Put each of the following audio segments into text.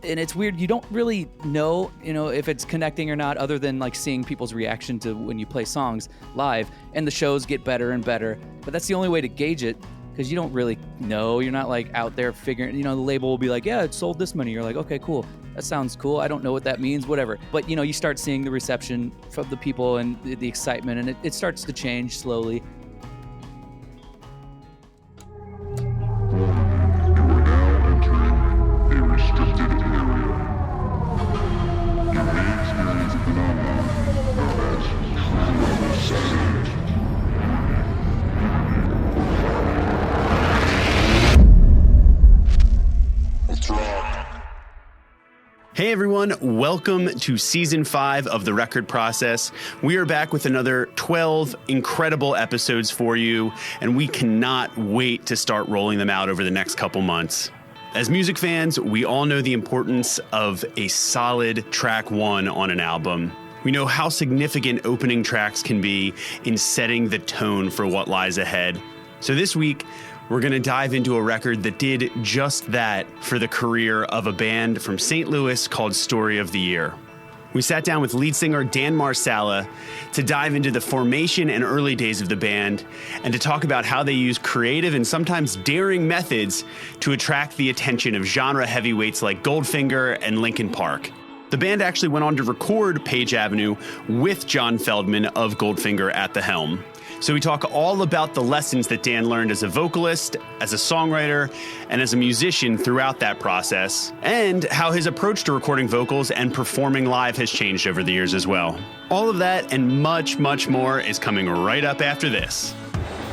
And it's weird. You don't really know, if it's connecting or not, other than like seeing people's reaction to when you play songs live, and the shows get better and better. But that's the only way to gauge it, because you don't really know. You're not like out there figuring, the label will be like, yeah, it sold this many. You're like, okay, cool. That sounds cool. I don't know what that means, whatever. But, you start seeing the reception from the people and the excitement, and it starts to change slowly. Hey everyone, welcome to Season 5 of The Record Process. We are back with another 12 incredible episodes for you, and we cannot wait to start rolling them out over the next couple months. As music fans, we all know the importance of a solid track one on an album. We know how significant opening tracks can be in setting the tone for what lies ahead. So this week, we're going to dive into a record that did just that for the career of a band from St. Louis called Story of the Year. We sat down with lead singer Dan Marsala to dive into the formation and early days of the band and to talk about how they use creative and sometimes daring methods to attract the attention of genre heavyweights like Goldfinger and Linkin Park. The band actually went on to record Page Avenue with John Feldmann of Goldfinger at the helm. So we talk all about the lessons that Dan learned as a vocalist, as a songwriter, and as a musician throughout that process, and how his approach to recording vocals and performing live has changed over the years as well. All of that and much, much more is coming right up after this.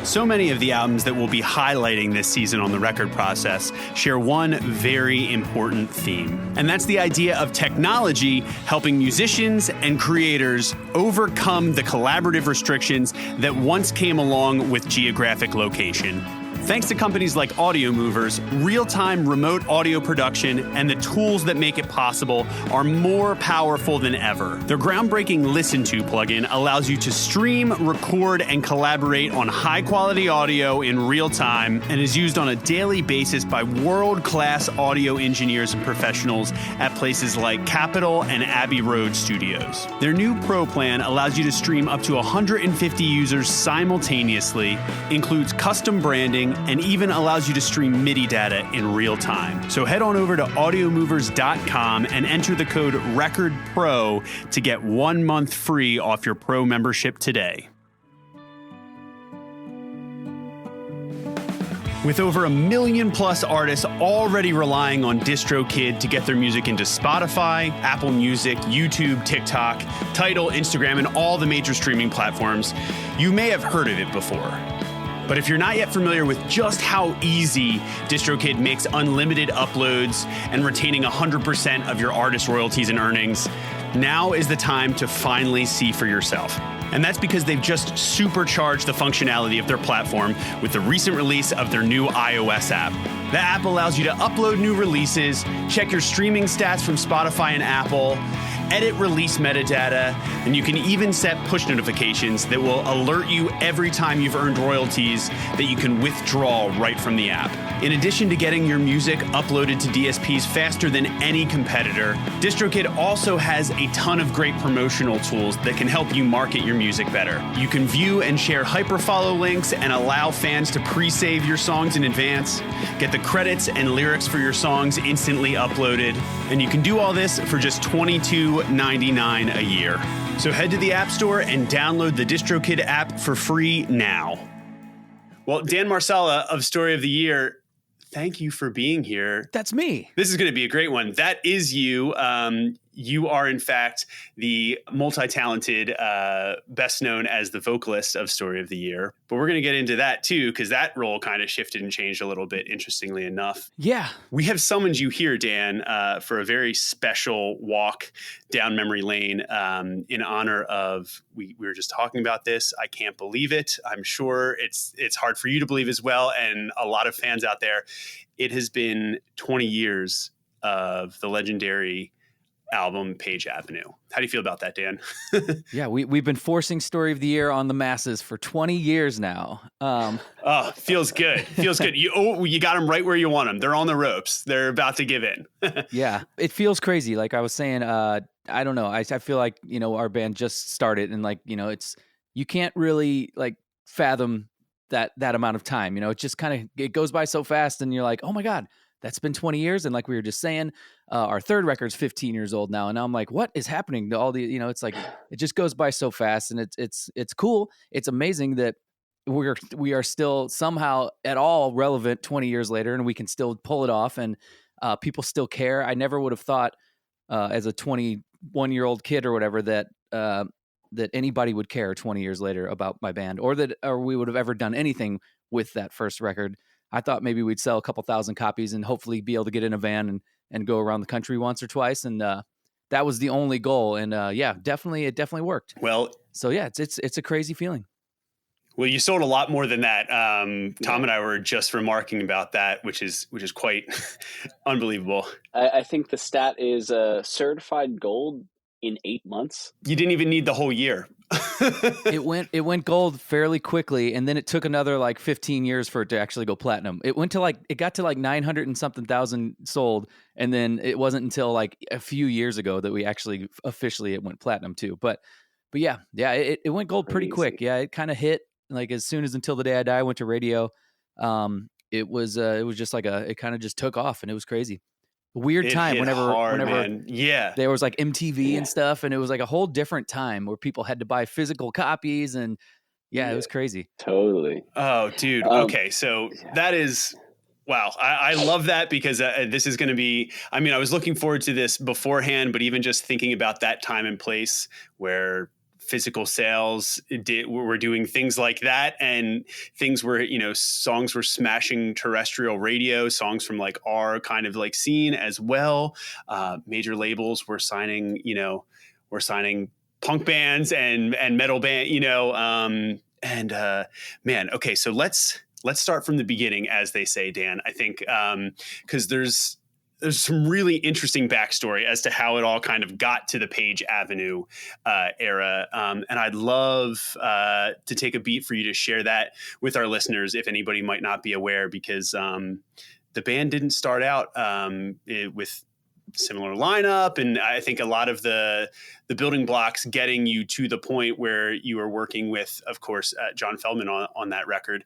So many of the albums that we'll be highlighting this season on The Record Process share one very important theme. And that's the idea of technology helping musicians and creators overcome the collaborative restrictions that once came along with geographic location. Thanks to companies like Audio Movers, real-time remote audio production and the tools that make it possible are more powerful than ever. Their groundbreaking Listen To plugin allows you to stream, record, and collaborate on high-quality audio in real time and is used on a daily basis by world-class audio engineers and professionals at places like Capitol and Abbey Road Studios. Their new Pro plan allows you to stream up to 150 users simultaneously, includes custom branding, and even allows you to stream MIDI data in real time. So head on over to audiomovers.com and enter the code RECORDPRO to get 1 month free off your Pro membership today. With over 1 million plus artists already relying on DistroKid to get their music into Spotify, Apple Music, YouTube, TikTok, Tidal, Instagram, and all the major streaming platforms, you may have heard of it before. But if you're not yet familiar with just how easy DistroKid makes unlimited uploads and retaining 100% of your artist royalties and earnings, now is the time to finally see for yourself. And that's because they've just supercharged the functionality of their platform with the recent release of their new iOS app. The app allows you to upload new releases, check your streaming stats from Spotify and Apple, edit release metadata, and you can even set push notifications that will alert you every time you've earned royalties that you can withdraw right from the app. In addition to getting your music uploaded to DSPs faster than any competitor, DistroKid also has a ton of great promotional tools that can help you market your music better. You can view and share hyperfollow links and allow fans to pre-save your songs in advance, get the credits and lyrics for your songs instantly uploaded, and you can do all this for just $22.99 a year. So head to the App Store and download the DistroKid app for free now. Well, Dan Marsala of Story of the Year, thank you for being here. That's me. This is going to be a great one. That is you. You are, in fact, the multi-talented, best known as the vocalist of Story of the Year. But we're going to get into that, too, because that role kind of shifted and changed a little bit, interestingly enough. Yeah. We have summoned you here, Dan, for a very special walk down memory lane in honor of, we were just talking about this. I can't believe it. I'm sure it's hard for you to believe as well, and a lot of fans out there. It has been 20 years of the legendary album, Page Avenue. How do you feel about that, Dan? Yeah, we've been forcing Story of the Year on the masses for 20 years now. Oh, feels good. Feels good. You got them right where you want them. They're on the ropes. They're about to give in. Yeah, it feels crazy. Like I was saying, I don't know. I feel like, our band just started and like, you can't really like fathom that amount of time. It just kind of, it goes by so fast and you're like, oh my God, that's been 20 years. And like we were just saying, our third record's 15 years old now. And now I'm like, what is happening to all the, it's like, it just goes by so fast and it's cool. It's amazing that we are still somehow at all relevant 20 years later and we can still pull it off and people still care. I never would have thought as a 21-year-old kid or whatever that anybody would care 20 years later about my band or we would have ever done anything with that first record. I thought maybe we'd sell a couple thousand copies and hopefully be able to get in a van and go around the country once or twice. And that was the only goal. And it definitely worked. Well, so yeah, it's a crazy feeling. Well, you sold a lot more than that. Tom and I were just remarking about that, which is quite unbelievable. I think the stat is certified gold in 8 months. You didn't even need the whole year. It went gold fairly quickly, and then it took another like 15 years for it to actually go platinum. It got to like 900 and something thousand sold, and then it wasn't until like a few years ago that we actually officially it went platinum too. But yeah, it went gold pretty quick. Yeah, it kind of hit like as soon as Until the Day I Die went to radio. It was just like it kind of just took off, and it was crazy. Weird time whenever man. Yeah, there was like MTV and stuff, and it was like a whole different time where people had to buy physical copies, and it was crazy. Totally. Oh, dude. Okay, so that is wow. I love that because this is going to be. I mean, I was looking forward to this beforehand, but even just thinking about that time and place where physical sales were doing things like that, and things where songs were smashing terrestrial radio, songs from like our kind of like scene as well. Major labels were signing punk bands and metal band, man. Okay, so let's start from the beginning, as they say, Dan. I think because there's some really interesting backstory as to how it all kind of got to the Page Avenue era. And I'd love to take a beat for you to share that with our listeners, if anybody might not be aware, because the band didn't start out with similar lineup. And I think a lot of the building blocks getting you to the point where you were working with, of course, John Feldmann on that record.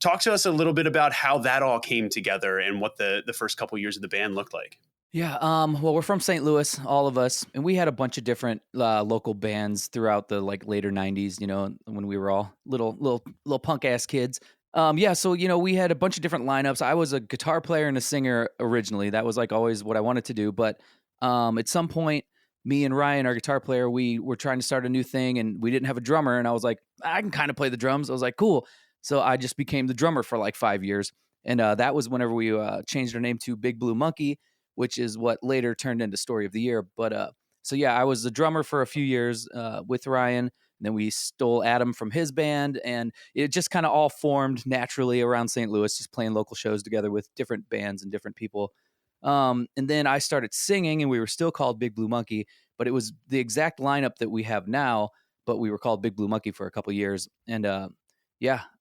Talk to us a little bit about how that all came together and what the first couple years of the band looked like. Yeah, well, we're from St. Louis, all of us, and we had a bunch of different local bands throughout the like later '90s. When we were all little punk ass kids. So we had a bunch of different lineups. I was a guitar player and a singer originally. That was like always what I wanted to do. But at some point, me and Ryan, our guitar player, we were trying to start a new thing, and we didn't have a drummer. And I was like, I can kind of play the drums. I was like, cool. So I just became the drummer for like 5 years. And that was whenever we changed our name to Big Blue Monkey, which is what later turned into Story of the Year. But I was the drummer for a few years with Ryan. And then we stole Adam from his band. And it just kind of all formed naturally around St. Louis, just playing local shows together with different bands and different people. And then I started singing, and we were still called Big Blue Monkey. But it was the exact lineup that we have now, but we were called Big Blue Monkey for a couple years. And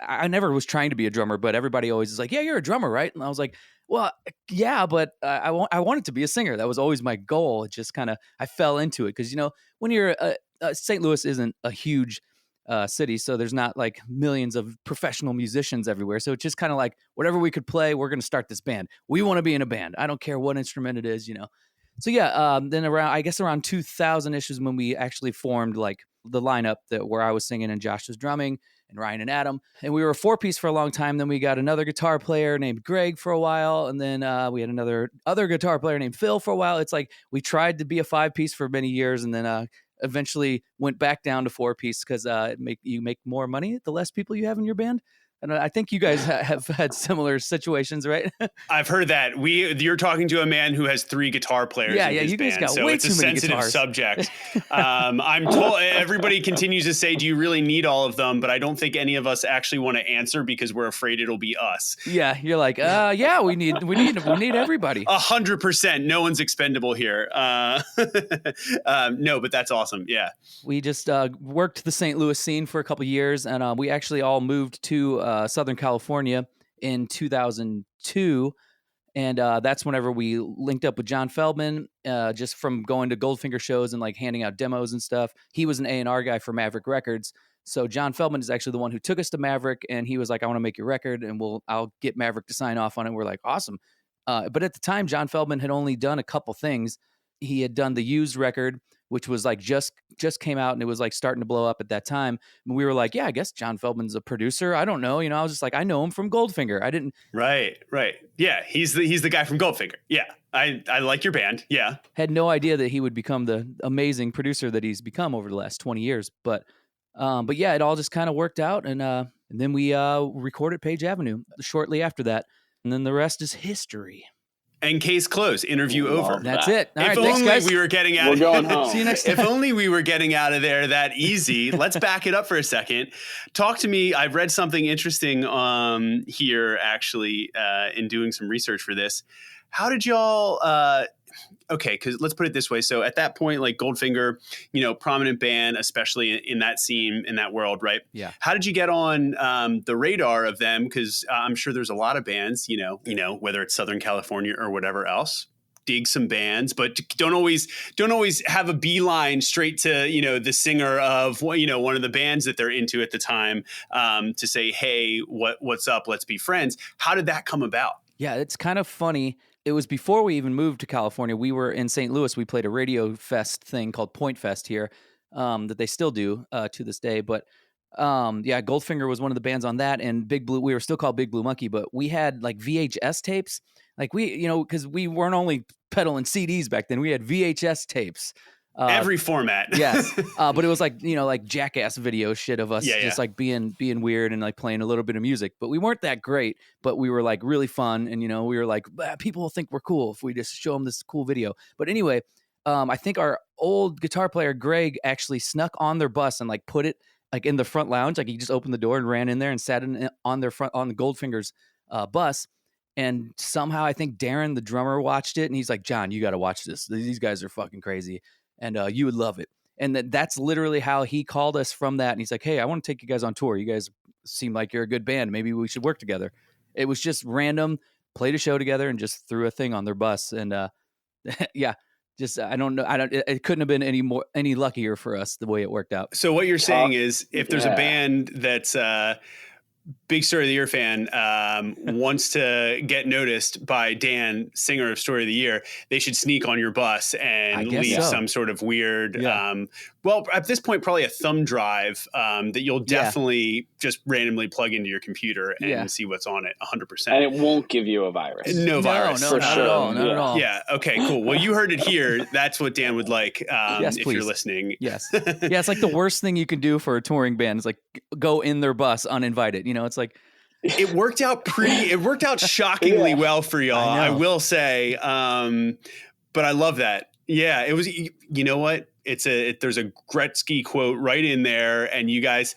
I never was trying to be a drummer, but everybody always is like, yeah, you're a drummer, right? And I was like, well, yeah, but I wanted to be a singer. That was always my goal. It just kind of, I fell into it because, when you're, St. Louis isn't a huge city, so there's not like millions of professional musicians everywhere. So it's just kind of like, whatever we could play, we're going to start this band. We want to be in a band. I don't care what instrument it is, So then around 2000-ish is when we actually formed like the lineup where I was singing and Josh was drumming, and Ryan and Adam. And we were a 4-piece for a long time. Then we got another guitar player named Greg for a while. And then we had another guitar player named Phil for a while. It's like we tried to be a 5-piece for many years, and then eventually went back down to 4-piece because you make more money the less people you have in your band. And I think you guys have had similar situations, right? I've heard that. You're talking to a man who has 3 guitar players in his you guys band, got so way it's a too many sensitive guitars. subject. I'm told everybody continues to say, "Do you really need all of them?" But I don't think any of us actually want to answer because we're afraid it'll be us. Yeah, you're like, yeah, we need everybody. 100%. No one's expendable here. No, but that's awesome. Yeah. We just worked the St. Louis scene for a couple years, and we actually all moved to Southern California in 2002. And that's whenever we linked up with John Feldmann, just from going to Goldfinger shows and like handing out demos and stuff. He was an A&R guy for Maverick Records. So John Feldmann is actually the one who took us to Maverick, and he was like, I want to make your record, and I'll get Maverick to sign off on it. We're like, awesome. But at the time, John Feldmann had only done a couple things. He had done the Used record, which was like just came out, and it was like starting to blow up at that time. And we were like, yeah, I guess John Feldmann's a producer. I don't know. I was just like, I know him from Goldfinger. I didn't. Right. Yeah. He's the guy from Goldfinger. Yeah. I like your band. Yeah. Had no idea that he would become the amazing producer that he's become over the last 20 years. But yeah, it all just kind of worked out. And then we recorded Page Avenue shortly after that. And then the rest is history. And case closed. Interview over. That's it. All right, if thanks, only guys. we were getting out. We're going home. See you next time. If only we were getting out of there that easy. Let's back it up for a second. Talk to me. I've read something interesting here actually in doing some research for this. How did y'all? Okay, because let's put it this way. So at that point, like Goldfinger, prominent band, especially in that scene, in that world, right? Yeah. How did you get on the radar of them? Because I'm sure there's a lot of bands, whether it's Southern California or whatever else. Dig some bands, but don't always have a beeline straight to the singer of one of the bands that they're into at the time to say, hey, what's up? Let's be friends. How did that come about? Yeah, it's kind of funny. It was before we even moved to California. We were in St. Louis. We played a radio fest thing called Point Fest here that they still do to this day. But yeah, Goldfinger was one of the bands on that, and Big Blue. We were still called Big Blue Monkey, but we had like VHS tapes. Like because we weren't only peddling CDs back then. We had VHS tapes. Every format. Yes. But it was like, like Jackass video shit of us Yeah. like being weird and like playing a little bit of music. But we weren't that great, but we were like really fun. And, we were like, people will think we're cool if we just show them this cool video. But anyway, I think our old guitar player, Greg, actually snuck on their bus and like put it like in the front lounge. Like he just opened the door and ran in there and sat on the Goldfinger's bus. And somehow I think Darren, the drummer, watched it and he's like, John, you got to watch this. These guys are fucking crazy. And you would love it. And that's literally how he called us from that. And he's like, hey, I want to take you guys on tour. You guys seem like you're a good band. Maybe we should work together. It was just random, played a show together and just threw a thing on their bus. And yeah, just, I don't know. It couldn't have been any luckier for us the way it worked out. So what you're saying is if there's a band that's big Story of the Year fan wants to get noticed by Dan, singer of Story of the Year, they should sneak on your bus and leave some sort of weird, well, at this point, probably a thumb drive that you'll definitely just randomly plug into your computer and see what's on it 100%. And it won't give you a virus. No virus. No, not at all. Not at all. Yeah. Okay, cool. Well, you heard it here. That's what Dan would like yes, if please. you're listening. Yes. Yeah, it's like the worst thing you can do for a touring band is like go in their bus uninvited. It's like, it worked out shockingly well for y'all, I will say. But I love that. Yeah, it was, you know what? There's a Gretzky quote right in there, and you guys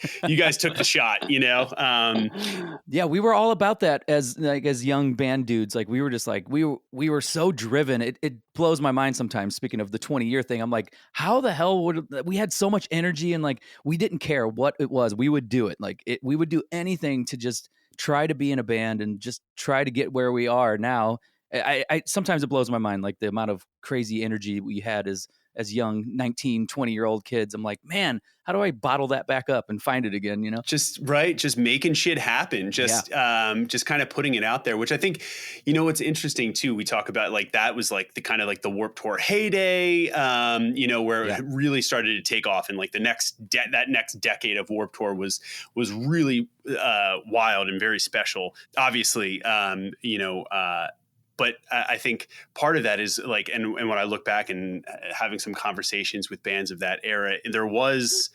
took the shot, Yeah, we were all about that as young band dudes. Like we were just like, we were so driven. It blows my mind sometimes. Speaking of the 20-year thing, I'm like, how the hell we had so much energy and like, we didn't care what it was. We would do it. We would do anything to just try to be in a band and just try to get where we are now. I sometimes it blows my mind, like the amount of crazy energy we had as young 19, 20-year-old kids. I'm like, man, how do I bottle that back up and find it again? Just making shit happen. Just kind of putting it out there, which I think, what's interesting too. We talk about like, that was like the kind of like the Warped Tour heyday, where it really started to take off. And like the that next decade of Warped Tour was really wild and very special, obviously, but I think part of that is like, and when I look back and having some conversations with bands of that era, there was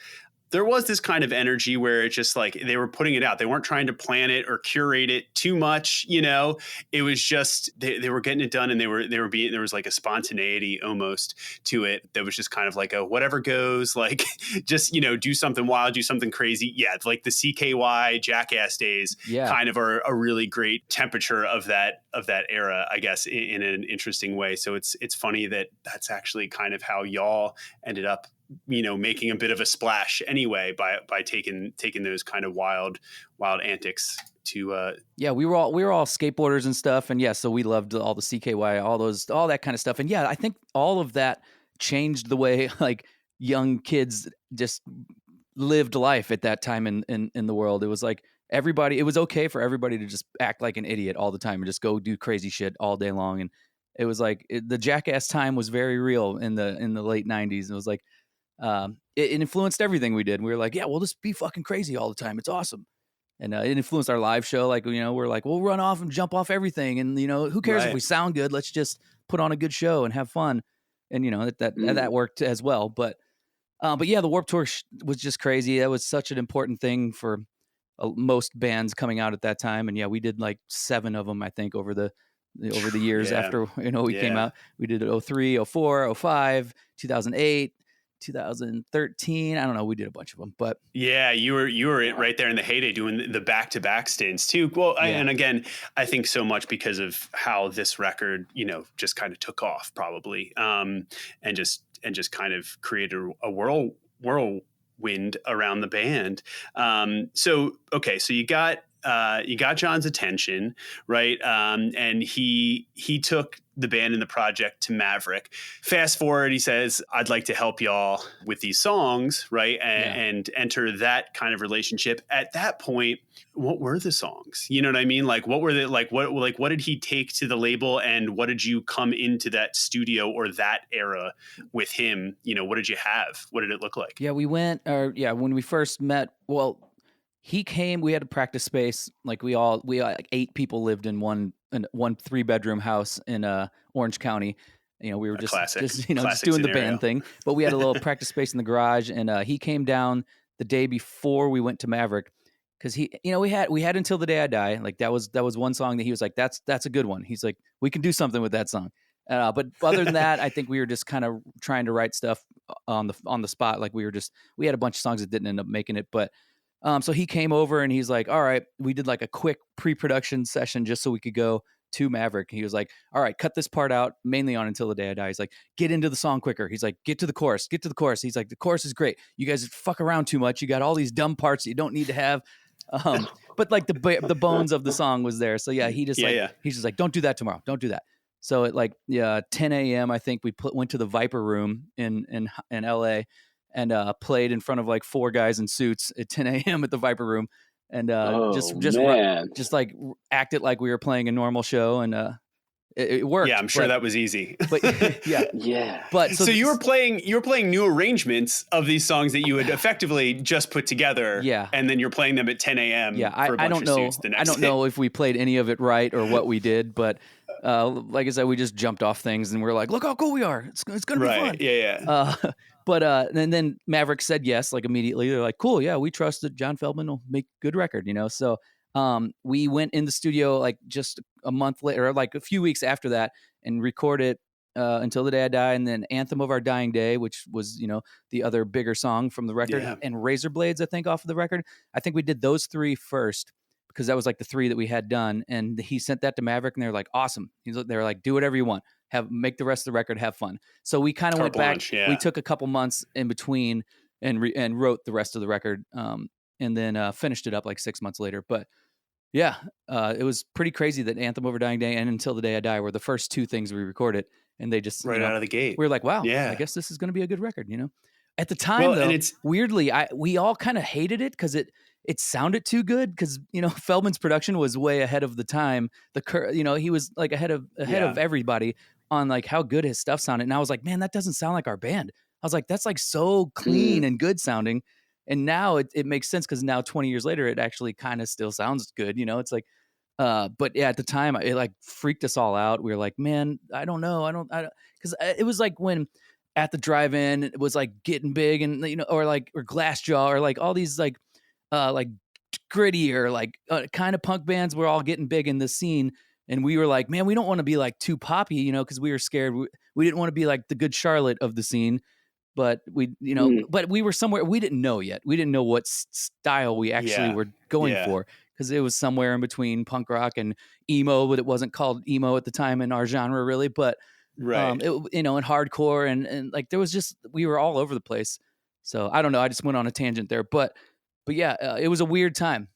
there was this kind of energy where it just like they were putting it out. They weren't trying to plan it or curate it too much, you know. It was just they were getting it done, and they were being, there was like a spontaneity almost to it that was just kind of like a whatever goes, like just, you know, do something wild, do something crazy. Yeah, like the CKY Jackass days kind of are a really great temperature of that era, I guess, in an interesting way. So it's funny that that's actually kind of how y'all ended up, you know, making a bit of a splash anyway by taking those kind of wild antics to we were all skateboarders and stuff, and so we loved all the CKY, all that kind of stuff. And I think all of that changed the way like young kids just lived life at that time in the world. It was like it was okay for everybody to just act like an idiot all the time and just go do crazy shit all day long. And it was like the Jackass time was very real in the late 90s. And it was like it influenced everything we did. We were like, we'll just be fucking crazy all the time. It's awesome. And it influenced our live show. Like, you know, we're like, we'll run off and jump off everything. And, you know, who cares if we sound good? Let's just put on a good show and have fun. And, you know, that worked as well. But the Warped Tour was just crazy. That was such an important thing for most bands coming out at that time. And we did like 7 of them, I think, over the years after, you know, we came out. We did it 03, 04, 05, 2008. 2013, I don't know, we did a bunch of them, but you were right there in the heyday doing the back-to-back stints too. Well, and again, I think so much because of how this record, you know, just kind of took off probably, and just kind of created a whirlwind around the band. So you got John's attention, right? And he took the band and the project to Maverick. Fast forward, he says, I'd like to help y'all with these songs, right? And enter that kind of relationship. At that point, what were the songs? You know what I mean? Like, what were what did he take to the label, and what did you come into that studio or that era with him? You know, what did you have? What did it look like? We went, when we first met, he came, we had a practice space. Like we like 8 people lived in one 3-bedroom house in Orange County. You know, we were just you know, just doing the band thing, but we had a little practice space in the garage. And he came down the day before we went to Maverick, because he, you know, we had Until the Day I Die. Like that was one song that he was like, that's a good one. He's like, we can do something with that song. But other than that, I think we were just kind of trying to write stuff on the spot. Like we had a bunch of songs that didn't end up making it, but so he came over and he's like, all right, we did like a quick pre-production session just so we could go to Maverick. He was like, all right, cut this part out, mainly on Until the Day I Die. He's like, get into the song quicker. He's like, get to the chorus. He's like, the chorus is great. You guys fuck around too much. You got all these dumb parts that you don't need to have. But like the bones of the song was there. So he just he's just like, don't do that tomorrow. Don't do that. So at 10 a.m., I think we went to the Viper Room in LA and played in front of like 4 guys in suits at 10 a.m. at the Viper Room, and just like acted like we were playing a normal show, and it worked. Yeah, I'm sure that was easy. But But so you were playing new arrangements of these songs that you had effectively just put together. Yeah, and then you're playing them at 10 a.m. Yeah, I don't know. I don't know if we played any of it right or what we did, but like I said, we just jumped off things and we're like, look how cool we are. It's gonna be fun. Yeah. But then Maverick said yes, like immediately. They're like, cool, yeah, we trust that John Feldmann will make good record, you know. So we went in the studio like just a month later, or like a few weeks after that, and recorded Until the Day I Die, and then Anthem of Our Dying Day, which was, you know, the other bigger song from the record, and Razor Blades, I think, off of the record. I think we did those 3 first, because that was like the 3 that we had done, and he sent that to Maverick, and they were like, awesome. They were like, do whatever you want. Make the rest of the record, have fun. So we kind of went back. We took a couple months in between and wrote the rest of the record, and then finished it up like 6 months later. But it was pretty crazy that Anthem Over Dying Day and Until the Day I Die were the first 2 things we recorded, and they just out of the gate. We were like, wow, I guess this is going to be a good record, you know. At the time, though, weirdly, we all kind of hated it because it sounded too good, because, you know, Feldmann's production was way ahead of the time. You know, he was like ahead of everybody on like how good his stuff sounded. And I was like, man, that doesn't sound like our band. I was like, that's like so clean and good sounding. And now it makes sense, because now 20 years later, it actually kind of still sounds good. You know, it's like, but at the time it like freaked us all out. We were like, man, I don't know. Because it was like when At the Drive-In. It was like getting big, and or Glassjaw, or like all these like gritty or like kind of punk bands were all getting big in the scene. And we were like, man, we don't want to be like too poppy, because we were scared. We didn't want to be like the Good Charlotte of the scene, but but we were somewhere we didn't know yet. We didn't know what style we actually were going for, because it was somewhere in between punk rock and emo, but it wasn't called emo at the time in our genre really. But right, and hardcore and like there was we were all over the place. So I don't know. I just went on a tangent there, but yeah, it was a weird time.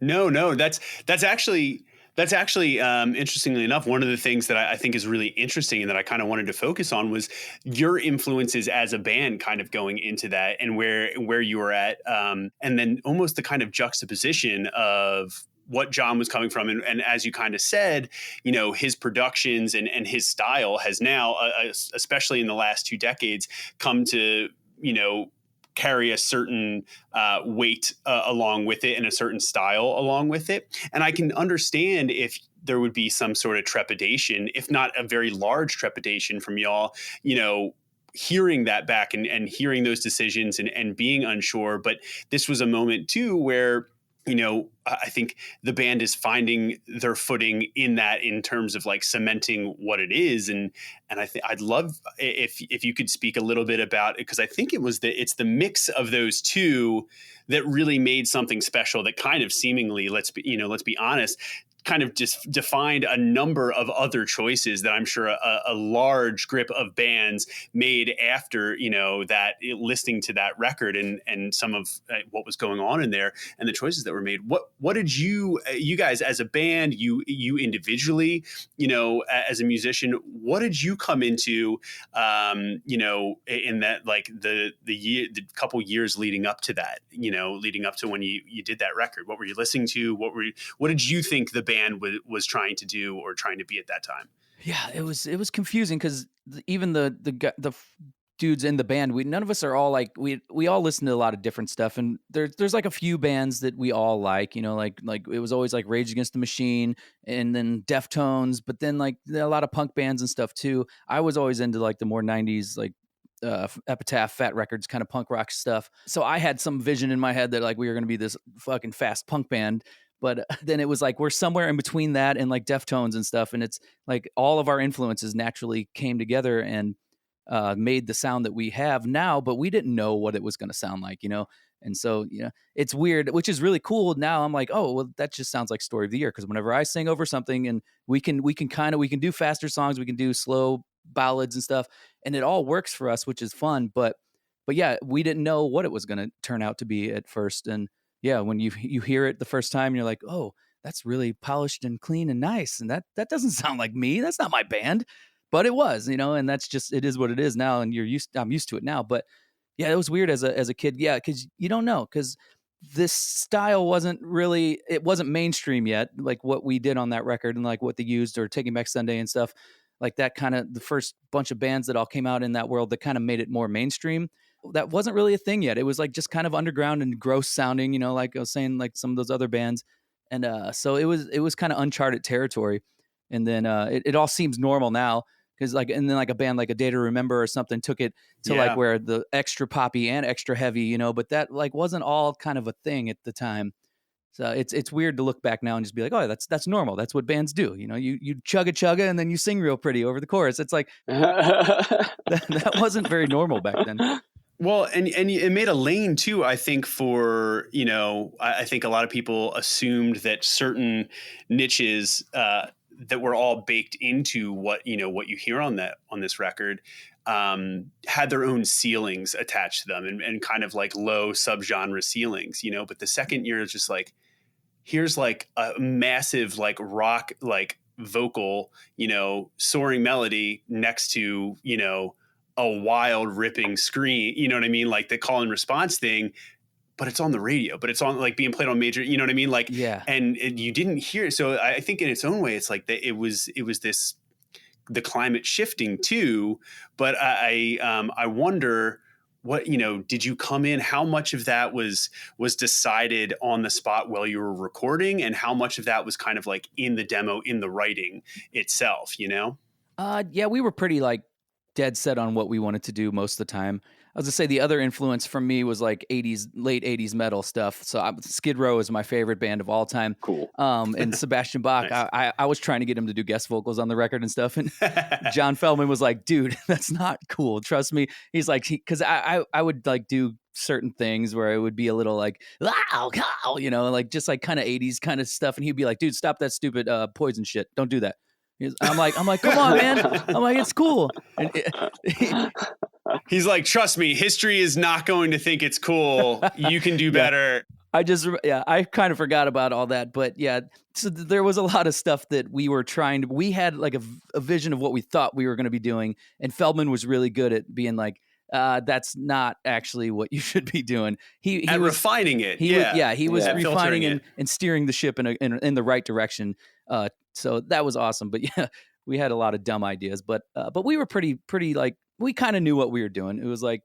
No, that's actually interestingly enough, one of the things that I think is really interesting and that I kind of wanted to focus on was your influences as a band, kind of going into that, and where you were at, and then almost the kind of juxtaposition of what John was coming from. And as you kind of said, his productions and his style has now, especially in the last 2 decades, come to, carry a certain weight along with it, and a certain style along with it. And I can understand if there would be some sort of trepidation, if not a very large trepidation from y'all, hearing that back and hearing those decisions and being unsure. But this was a moment too where, I think the band is finding their footing in that, in terms of like cementing what it is. And I think I'd love if you could speak a little bit about it, because I think it's the mix of those two that really made something special, that kind of seemingly, let's be honest, kind of just defined a number of other choices that I'm sure a large grip of bands made after, that, listening to that record and some of what was going on in there and the choices that were made. What did you guys as a band, you individually, as a musician, what did you come into, in that, like the couple years leading up to that, leading up to when you did that record? What were you listening to? What did you think the band was trying to do or trying to be at that time? Yeah, it was confusing, because even the dudes in the band, none of us are all like, we all listen to a lot of different stuff, and there's like a few bands that we all like, like it was always like Rage Against the Machine and then Deftones, but then like a lot of punk bands and stuff too. I was always into like the more 90s, like Epitaph, Fat Records kind of punk rock stuff. So I had some vision in my head that like we were going to be this fucking fast punk band. But then it was like we're somewhere in between that and like Deftones and stuff. And it's like all of our influences naturally came together and made the sound that we have now, but we didn't know what it was going to sound like, And so, it's weird, which is really cool. Now I'm like, oh, well, that just sounds like Story of the Year. Because whenever I sing over something, and we can do faster songs, we can do slow ballads and stuff, and it all works for us, which is fun. But yeah, we didn't know what it was going to turn out to be at first. And yeah, when you hear it the first time, you're like, oh, that's really polished and clean and nice. And that doesn't sound like me. That's not my band. But it was, and that's just, it is what it is now. And I'm used to it now. But yeah, it was weird as a kid. Yeah, because you don't know, because this style wasn't mainstream yet, like what we did on that record and like what they used, or Taking Back Sunday and stuff like that. Kind of the first bunch of bands that all came out in that world that kind of made it more mainstream. That wasn't really a thing yet. It was like just kind of underground and gross sounding, like I was saying, like some of those other bands. And so it was kind of uncharted territory. And then it all seems normal now, because and then like a band like A Day to Remember or something took it to like where the extra poppy and extra heavy, but that like wasn't all kind of a thing at the time. So it's weird to look back now and just be like, oh, that's normal. That's what bands do. You chugga and then you sing real pretty over the chorus. It's like that wasn't very normal back then. Well, and it made a lane too, I think, for, I think a lot of people assumed that certain niches that were all baked into what you hear on this record had their own ceilings attached to them, and kind of like low subgenre ceilings, but the second year is just like, here's like a massive like rock, like vocal, soaring melody next to, a wild ripping scream, you know what I mean? Like the call and response thing, but it's on the radio, but it's on like being played on major, you know what I mean? Like, yeah. And you didn't hear it. So I think in its own way, it's like it was the climate shifting too. But I wonder what, did you come in, how much of that was decided on the spot while you were recording, and how much of that was kind of like in the demo, in the writing itself, Yeah, we were pretty like dead set on what we wanted to do most of the time. I was gonna say the other influence from me was like late 80s metal stuff. So Skid Row is my favorite band of all time. Cool. And Sebastian Bach, Nice. I was trying to get him to do guest vocals on the record and stuff. And John Feldmann was like, dude, that's not cool. Trust me. He's like, because I would like do certain things where it would be a little like, wow, like just like kind of 80s kind of stuff. And he'd be like, dude, stop that stupid Poison shit. Don't do that. I'm like, come on, man. I'm like, it's cool. And He's like, trust me, history is not going to think it's cool. You can do better. I kind of forgot about all that, but yeah, so there was a lot of stuff that we were we had like a vision of what we thought we were going to be doing. And Feldman was really good at being like, that's not actually what you should be doing. He was refining it. He was refining and steering the ship in the right direction. So that was awesome. But yeah, we had a lot of dumb ideas, but we were pretty like, we kind of knew what we were doing. It was like,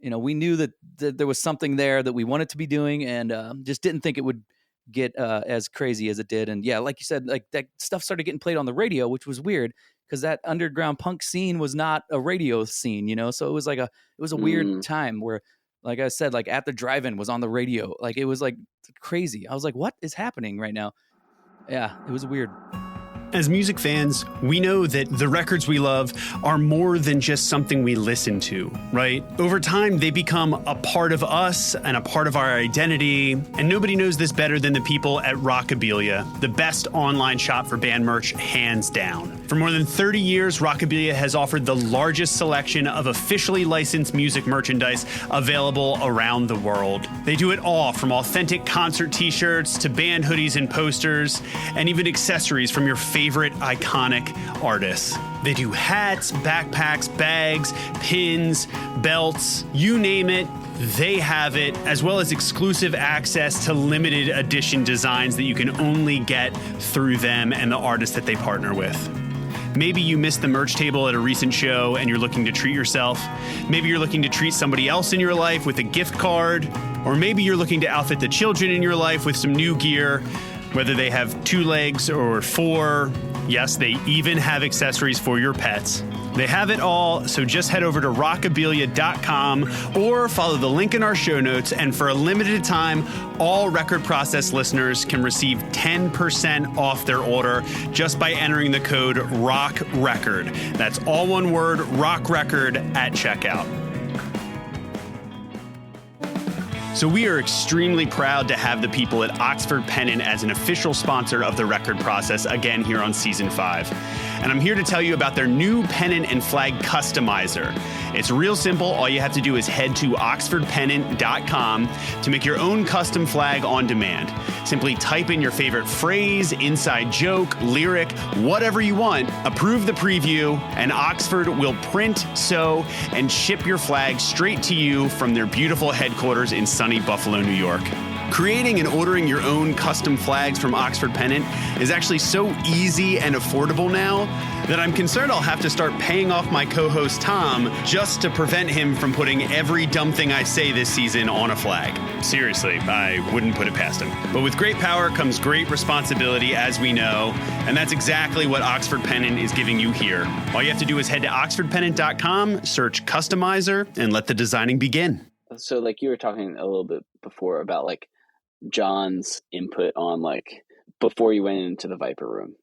we knew that there was something there that we wanted to be doing, and just didn't think it would get as crazy as it did. And yeah, like you said, like that stuff started getting played on the radio, which was weird because that underground punk scene was not a radio scene, So it was like a weird time where, like I said, like At the Drive-In was on the radio. Like it was like crazy. I was like, what is happening right now? Yeah, it was weird. As music fans, we know that the records we love are more than just something we listen to, right? Over time, they become a part of us and a part of our identity. And nobody knows this better than the people at Rockabilia, the best online shop for band merch, hands down. For more than 30 years, Rockabilia has offered the largest selection of officially licensed music merchandise available around the world. They do it all, from authentic concert t-shirts to band hoodies and posters, and even accessories from your favorite iconic artists. They do hats, backpacks, bags, pins, belts, you name it, they have it, as well as exclusive access to limited edition designs that you can only get through them and the artists that they partner with. Maybe you missed the merch table at a recent show and you're looking to treat yourself. Maybe you're looking to treat somebody else in your life with a gift card. Or maybe you're looking to outfit the children in your life with some new gear, whether they have 2 legs or 4. Yes, they even have accessories for your pets. They have it all, so just head over to rockabilia.com or follow the link in our show notes, and for a limited time, all Record Process listeners can receive 10% off their order just by entering the code ROCKRECORD. That's all one word, ROCKRECORD, at checkout. So we are extremely proud to have the people at Oxford Pennant as an official sponsor of the Record Process again here on Season 5. And I'm here to tell you about their new pennant and flag customizer. It's real simple. All you have to do is head to oxfordpennant.com to make your own custom flag on demand. Simply type in your favorite phrase, inside joke, lyric, whatever you want, approve the preview, and Oxford will print, sew, and ship your flag straight to you from their beautiful headquarters in sunny Buffalo, New York. Creating and ordering your own custom flags from Oxford Pennant is actually so easy and affordable now that I'm concerned I'll have to start paying off my co-host Tom just to prevent him from putting every dumb thing I say this season on a flag. Seriously, I wouldn't put it past him. But with great power comes great responsibility, as we know, and that's exactly what Oxford Pennant is giving you here. All you have to do is head to oxfordpennant.com, search Customizer, and let the designing begin. So like you were talking a little bit before about like John's input on like before you went into the Viper Room,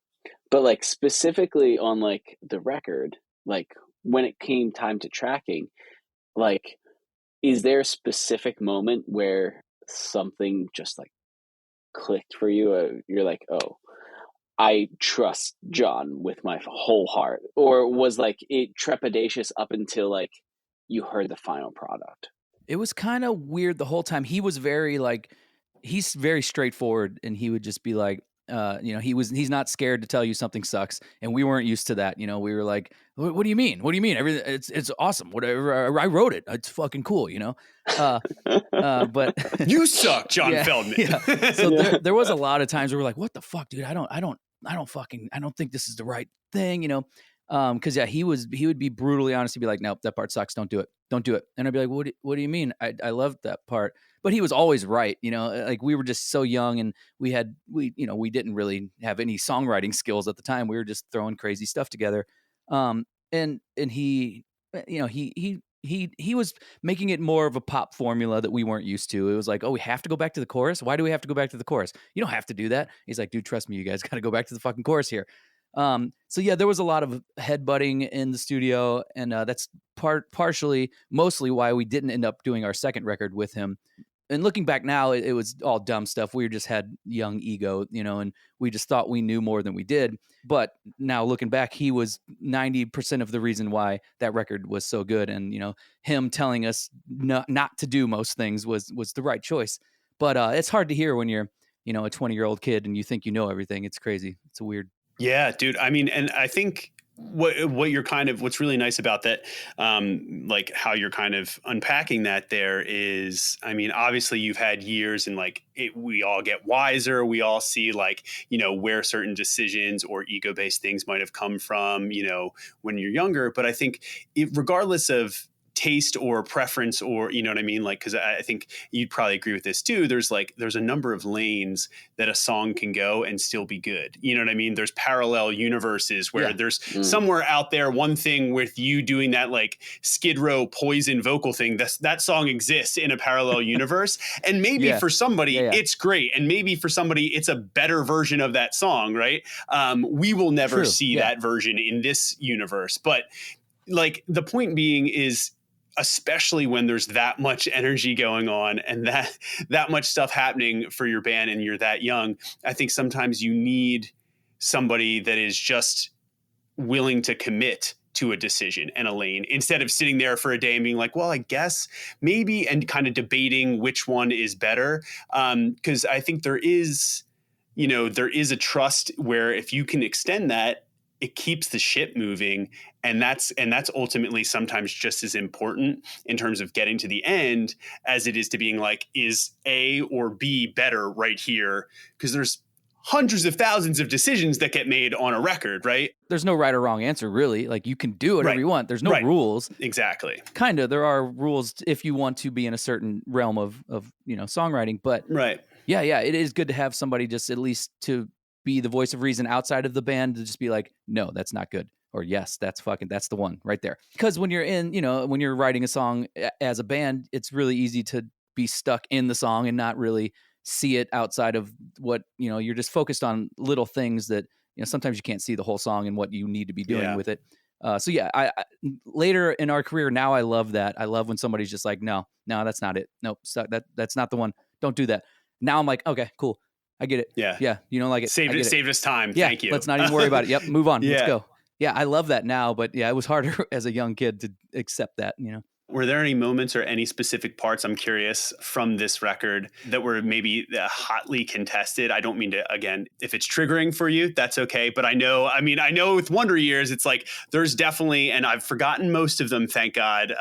but like specifically on like the record, like when it came time to tracking, like is there a specific moment where something just like clicked for you? You're like, oh, I trust John with my whole heart, or was like it trepidatious up until like you heard the final product? It was kind of weird the whole time. He was very like, he's very straightforward, and he would just be like, he's not scared to tell you something sucks, and we weren't used to that. We were like, what do you mean? What do you mean? Everything, it's awesome. Whatever, I wrote it. It's fucking cool, But you suck, John Feldmann. Yeah. So there was a lot of times where we're like, what the fuck, dude? I don't think this is the right thing, Because he would be brutally honest. He'd be like, "Nope, that part sucks. Don't do it." And I'd be like, "What do you mean? I loved that part." But he was always right. Like we were just so young, and we didn't really have any songwriting skills at the time. We were just throwing crazy stuff together. And he you know, he was making it more of a pop formula that we weren't used to. It was like, oh, we have to go back to the chorus. Why do we have to go back to the chorus? You don't have to do that. He's like, dude, trust me, you guys got to go back to the fucking chorus here. So yeah, there was a lot of headbutting in the studio, and that's partially, mostly why we didn't end up doing our second record with him. And looking back now, it was all dumb stuff. We just had young ego, you know, and we just thought we knew more than we did. But now looking back, he was 90% of the reason why that record was so good. And, you know, him telling us not to do most things was the right choice. But it's hard to hear when you're, you know, a 20-year-old kid and you think you know everything. It's crazy. It's a weird. Yeah, dude. I mean, and I think what you're kind of, what's really nice about that, like how you're kind of unpacking that there is, I mean, obviously you've had years and like we all get wiser. We all see like, you know, where certain decisions or ego-based things might have come from, you know, when you're younger. But I think regardless of taste or preference, or, you know what I mean? Like, cause I think you'd probably agree with this too. There's a number of lanes that a song can go and still be good. You know what I mean? There's parallel universes where there's somewhere out there, one thing with you doing that like Skid Row Poison vocal thing, that song exists in a parallel universe. And maybe for somebody it's great. And maybe for somebody it's a better version of that song, right? We will never see that version in this universe. But like the point being is, especially when there's that much energy going on and that much stuff happening for your band and you're that young, I think sometimes you need somebody that is just willing to commit to a decision and a lane instead of sitting there for a day and being like, well, I guess maybe, and kind of debating which one is better. Because I think there is a trust where if you can extend that, it keeps the ship moving. And that's ultimately sometimes just as important in terms of getting to the end as it is to being like, is A or B better right here? Because there's hundreds of thousands of decisions that get made on a record, right? There's no right or wrong answer, really. Like you can do whatever you want. There's no rules. Exactly. Kind of. There are rules if you want to be in a certain realm of songwriting. But yeah, it is good to have somebody just at least to be the voice of reason outside of the band to just be like, no, that's not good. Or yes, that's the one right there. Because when you're writing a song as a band, it's really easy to be stuck in the song and not really see it outside of what, you're just focused on little things that, sometimes you can't see the whole song and what you need to be doing with it. So yeah, I later in our career, now I love that. I love when somebody's just like, no, that's not it. Nope. That's not the one. Don't do that. Now I'm like, okay, cool. I get it. Yeah. You don't like it. Saved us time. Yeah, Thank you. Let's not even worry about it. Yep. Move on. Let's go. Yeah. I love that now, but yeah, it was harder as a young kid to accept that, Were there any moments or any specific parts, I'm curious, from this record that were maybe hotly contested? I don't mean to, again, if it's triggering for you, that's okay. But I know with Wonder Years, it's like there's definitely, and I've forgotten most of them, thank God.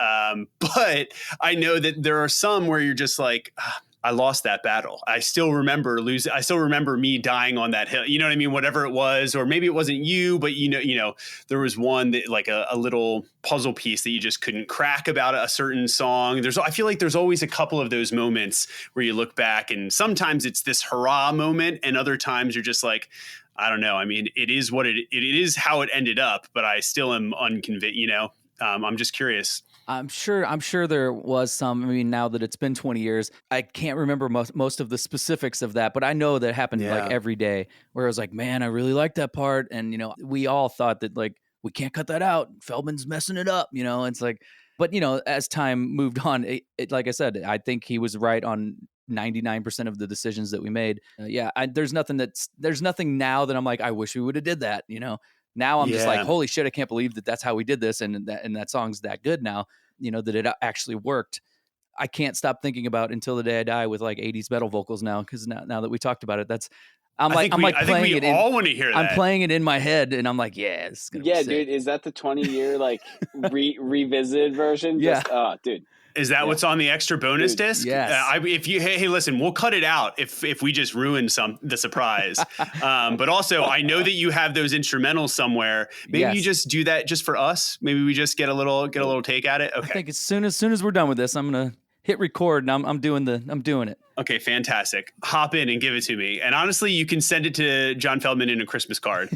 But I know that there are some where you're just like, I lost that battle. I still remember losing. I still remember me dying on that hill. You know what I mean? Whatever it was, or maybe it wasn't you, but there was one that like a little puzzle piece that you just couldn't crack about a certain song. I feel like there's always a couple of those moments where you look back and sometimes it's this hurrah moment and other times you're just like, I don't know. I mean, it is what it is how it ended up, but I still am unconvinced, I'm just curious. I'm sure there was some. I mean, now that it's been 20 years, I can't remember most of the specifics of that, but I know that happened like every day where I was like, man, I really like that part. And, we all thought that like, we can't cut that out. Feldmann's messing it up, it's like, but as time moved on, it like I said, I think he was right on 99% of the decisions that we made. There's nothing now that I'm like, I wish we would have did that, Now I'm just like, holy shit, I can't believe that's how we did this. And that song's that good now, that it actually worked. I can't stop thinking about Until the Day I Die with like 80s metal vocals now. Cause now that we talked about it, I think we all want to hear that. I'm playing it in my head and I'm like, yeah, this is gonna be sick. Dude, is that the 20-year like revisited version? Yeah. Dude. Is that what's on the extra bonus disc? Yes. Hey, listen, we'll cut it out if we just ruin the surprise. But also, I know that you have those instrumentals somewhere. Maybe you just do that just for us. Maybe we just get a little take at it. Okay. I think as soon as we're done with this, I'm gonna hit record, and I'm doing it. Okay, fantastic. Hop in and give it to me. And honestly, you can send it to John Feldmann in a Christmas card.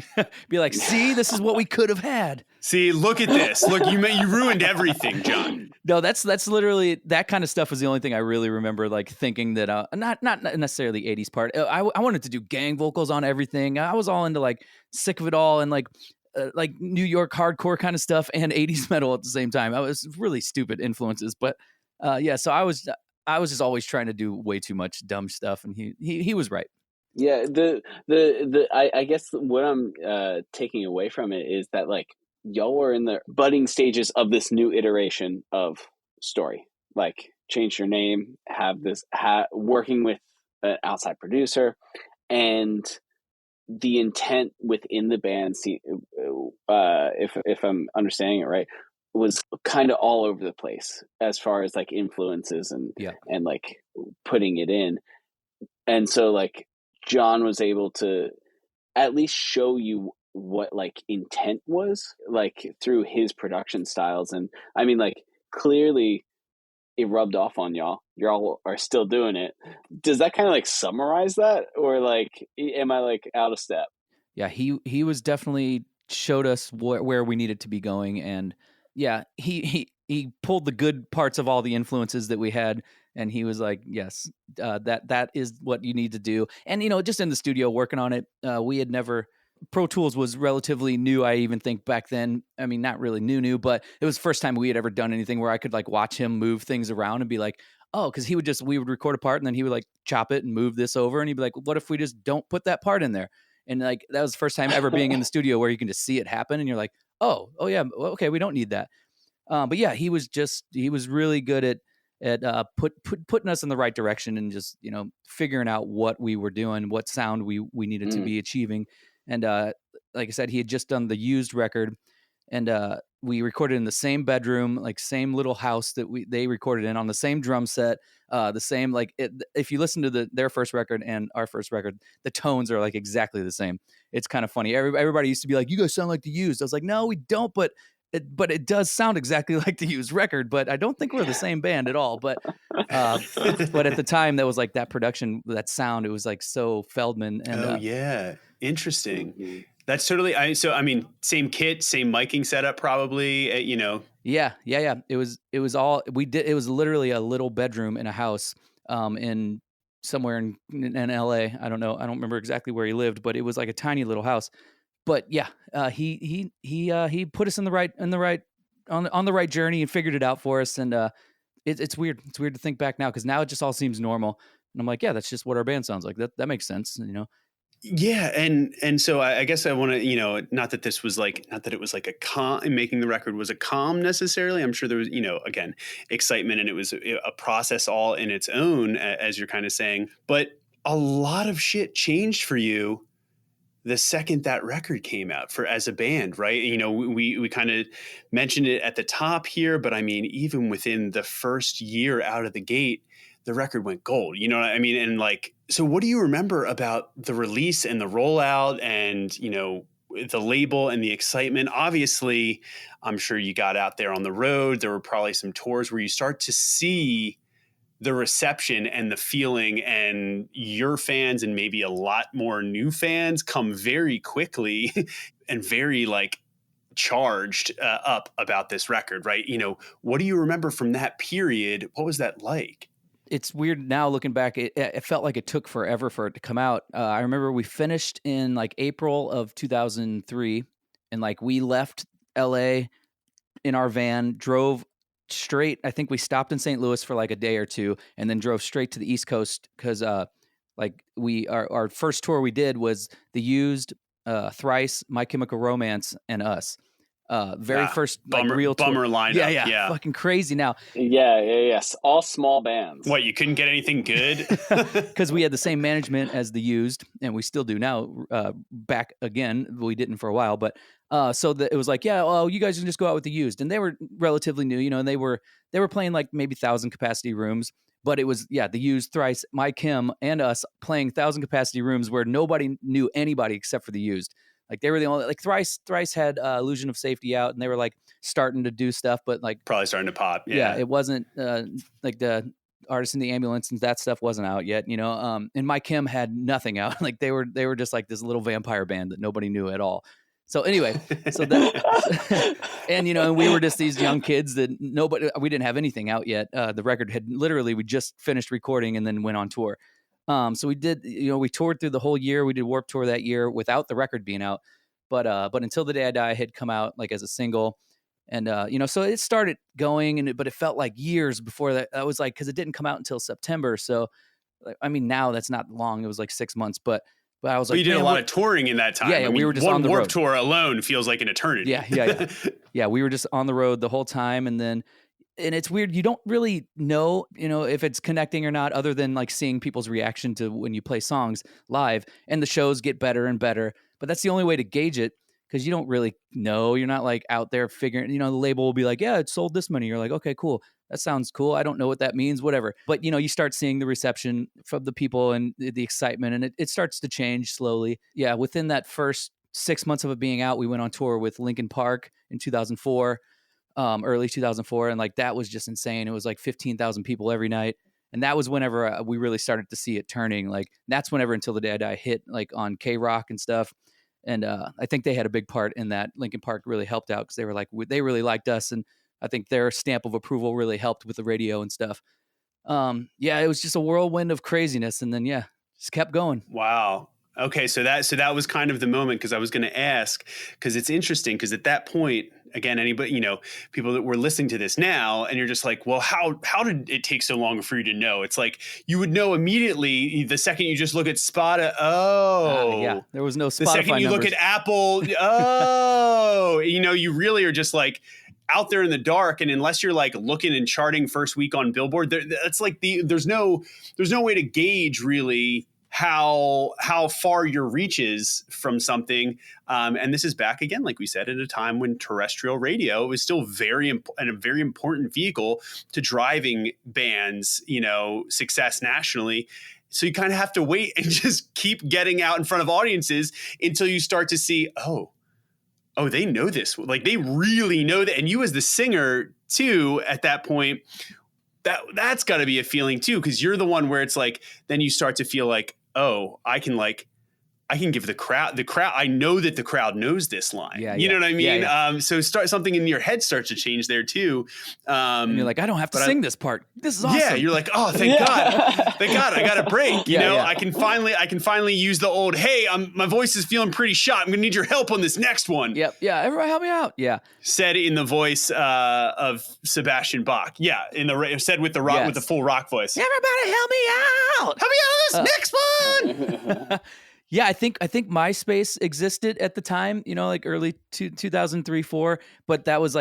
Be like, see, this is what we could have had. See, look at this. Look, you ruined everything, John. No, that's literally, that kind of stuff was the only thing I really remember, like thinking that not necessarily 80s part. I wanted to do gang vocals on everything. I was all into like Sick of It All and like New York hardcore kind of stuff and 80s metal at the same time. I was really stupid influences, but so I was just always trying to do way too much dumb stuff, and he was right. Yeah, I guess what I'm taking away from it is that like y'all were in the budding stages of this new iteration of Story. Like, change your name, have this working with an outside producer, and the intent within the band, if I'm understanding it right, was kind of all over the place as far as like influences and like putting it in. And so like John was able to at least show you what like intent was like through his production styles. And I mean, like, clearly it rubbed off on y'all. Y'all are still doing it. Does that kind of like summarize that, or like am I like out of step? Yeah, he was definitely showed us where we needed to be going, and yeah, he pulled the good parts of all the influences that we had, and he was like, yes, that is what you need to do. And just in the studio working on it, we had never. Pro Tools was relatively new, I even think, back then. I mean, not really new, but it was the first time we had ever done anything where I could like watch him move things around and be like, oh, because we would record a part and then he would like chop it and move this over, and he'd be like, what if we just don't put that part in there? And like that was the first time ever being in the studio where you can just see it happen, and you're like, oh yeah, okay, we don't need that. But yeah, he was really good at putting us in the right direction and just figuring out what we were doing, what sound we needed to be achieving. And like I said, he had just done the Used record, and we recorded in the same bedroom, like same little house that they recorded in, on the same drum set, the same if you listen to their first record and our first record, the tones are like exactly the same. It's kind of funny. Everybody used to be like, "You guys sound like the Used." I was like, "No, we don't," but it does sound exactly like the Used record. But I don't think we're the same band at all. But but at the time, that was like that production, that sound. It was like so Feldmann. And yeah, interesting. Mm-hmm. That's totally. I mean, same kit, same miking setup, probably. Yeah. It was all we did. It was literally a little bedroom in a house, in somewhere in LA. I don't know. I don't remember exactly where he lived, but it was like a tiny little house. But yeah, he put us on the right journey and figured it out for us. And it's weird. It's weird to think back now, because now it just all seems normal. And I'm like, yeah, that's just what our band sounds like. That makes sense, Yeah, and so I guess I want to, not that it was like a calm, making the record was a calm necessarily. I'm sure there was, again, excitement, and it was a process all in its own, as you're kind of saying. But a lot of shit changed for you the second that record came out as a band, right? We kind of mentioned it at the top here, but I mean, even within the first year out of the gate, the record went gold. You know what I mean? And like, so what do you remember about the release and the rollout and, the label and the excitement? Obviously, I'm sure you got out there on the road. There were probably some tours where you start to see the reception and the feeling, and your fans and maybe a lot more new fans come very quickly and very like charged up about this record, right? What do you remember from that period? What was that like? It's weird now looking back. It felt like it took forever for it to come out. I remember we finished in like April of 2003, and like we left LA in our van, drove straight. I think we stopped in St. Louis for like a day or two, and then drove straight to the East Coast, because like our first tour we did was the Used, Thrice, My Chemical Romance, and us. Very first like real bummer tour. lineup. Yeah, fucking crazy now. Yes, all small bands. What, you couldn't get anything good? Because we had the same management as the Used, and we still do now. Back again, we didn't for a while, but so it was like, yeah, well, you guys can just go out with the Used, and they were relatively new, and they were playing like maybe 1,000 capacity rooms. But it was, the Used, Thrice, My Chem, and us playing 1,000 capacity rooms where nobody knew anybody except for the Used. Like they were the only, like Thrice had Illusion of Safety out, and they were like starting to do stuff, but like probably starting to pop. Yeah, it wasn't like the Artist in the Ambulance, and that stuff wasn't out yet, you know. And My Chem had nothing out. Like they were just like this little vampire band that nobody knew at all. So anyway, so that and you know, and we were just these young kids that we didn't have anything out yet. The record had literally, we just finished recording and then went on tour. So we did, you know, we toured through the whole year. We did Warped Tour that year without the record being out. But Until the Day I Die had come out like as a single. And, you know, so it started going, but it felt like years before that. I was like, because it didn't come out until September. So, I mean, now that's not long. It was like 6 months, but I was like, you did a lot of touring in that time. Yeah, we were just one on the road. Warped Tour alone feels like an eternity. Yeah. Yeah, we were just on the road the whole time. And it's weird. You don't really know, you know, if it's connecting or not, other than like seeing people's reaction to when you play songs live, and the shows get better and better. But that's the only way to gauge it, because you don't really know. You're not like out there figuring, you know, the label will be like, yeah, it sold this many. You're like, okay, cool. That sounds cool. I don't know what that means, whatever. But, you know, you start seeing the reception from the people and the excitement, and it starts to change slowly. Yeah, within that first 6 months of it being out, we went on tour with Linkin Park in 2004, early 2004. And like, that was just insane. It was like 15,000 people every night. And that was whenever we really started to see it turning. Like, that's whenever Until the Day I Die hit, like on K-Rock and stuff. And I think they had a big part in that. Linkin Park really helped out, because they were like, they really liked us. And I think their stamp of approval really helped with the radio and stuff. Yeah, it was just a whirlwind of craziness. And then, yeah, just kept going. Wow. Okay. So that was kind of the moment, because I was going to ask, because it's interesting, because at that point, again, anybody, you know, people that were listening to this now, and you're just like, well, how did it take so long for you to know? It's like, you would know immediately the second you just look at Spotify. Yeah, there was no Spotify. The second you look at Apple. You know, you really are just like out there in the dark. And unless you're like looking and charting first week on Billboard, that's like there's no way to gauge really how far your reach is from something. And this is back again, like we said, at a time when terrestrial radio was still a very important vehicle to driving bands, you know, success nationally. So you kind of have to wait and just keep getting out in front of audiences until you start to see, oh, they know this. Like, they really know that. And you as the singer too, at that point, that's got to be a feeling too, because you're the one where it's like, then you start to feel like, oh, I can give the crowd, I know that the crowd knows this line. Yeah, you know what I mean? Yeah. So something in your head starts to change there too. And you're like, I don't have to sing this part. This is awesome. Yeah. You're like, oh, thank God. Thank God I got a break. You know, yeah. I can finally use the old, hey, my voice is feeling pretty shot. I'm going to need your help on this next one. Yep. Yeah. Everybody help me out. Yeah. Said in the voice of Sebastian Bach. Yeah. Said with the rock, with the full rock voice. Everybody help me out. Help me out on this next one. Yeah, I think MySpace existed at the time, you know, like early 2003, 4, but that was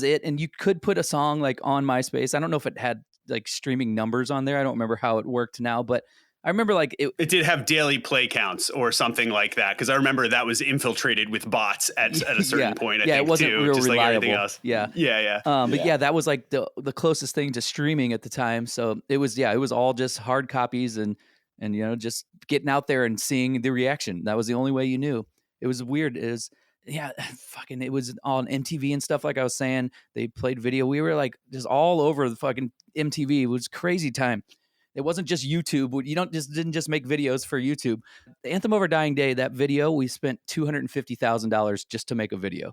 it. And you could put a song like on MySpace. I don't know if it had like streaming numbers on there. I don't remember how it worked now, but I remember like it did have daily play counts or something like that, because I remember that was infiltrated with bots at a certain point. I think, it wasn't too, real just reliable. Like everything else. Yeah. But yeah, that was like the closest thing to streaming at the time. So it was all just hard copies and you know, just getting out there and seeing the reaction. That was the only way you knew. It was weird. It was on MTV and stuff. Like I was saying, they played video. We were like just all over the fucking MTV. It was crazy time. It wasn't just YouTube. You didn't just make videos for YouTube. The Anthem of Our Dying Day, that video, we spent $250,000 just to make a video.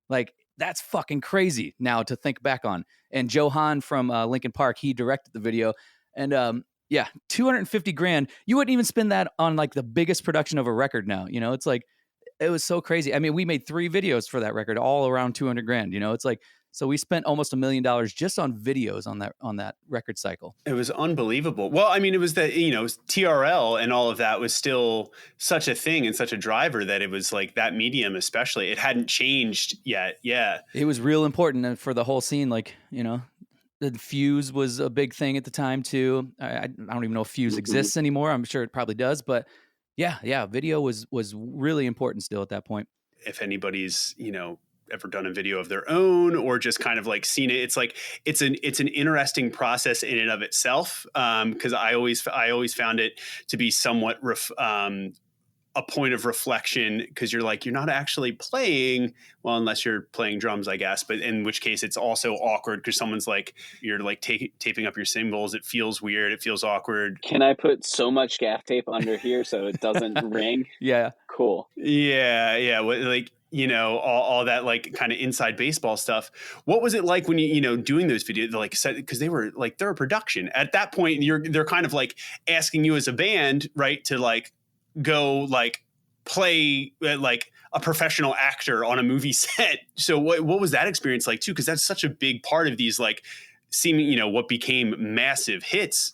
Like, that's fucking crazy now to think back on. And Joe Hahn from Linkin Park, he directed the video. And yeah, $250,000. You wouldn't even spend that on like the biggest production of a record now. You know, it's like, it was so crazy. I mean, we made 3 videos for that record, all around $200,000. You know, it's like, so we spent almost $1 million just on videos on that record cycle. It was unbelievable. Well, I mean, it was that, you know, TRL and all of that was still such a thing and such a driver that it was like that medium, especially, it hadn't changed yet. Yeah. It was real important for the whole scene. Like, you know, the Fuse was a big thing at the time too. I don't even know if Fuse exists anymore. I'm sure it probably does, but yeah. Video was really important still at that point. If anybody's, you know, ever done a video of their own or just kind of like seen it, it's like it's an interesting process in and of itself, because I always found it to be somewhat a point of reflection, because you're like, you're not actually playing well, unless you're playing drums, I guess, but in which case it's also awkward because someone's like, you're like taping up your cymbals. It feels weird. It feels awkward. Can I put so much gaff tape under here so it doesn't ring? Yeah. Cool. Yeah. Like, all that like kind of inside baseball stuff. What was it like when you doing those videos, like, because they're a production at that point, they're kind of like asking you as a band, right, to like go like play like a professional actor on a movie set. So what was that experience like too? Because that's such a big part of these like seeming, what became massive hits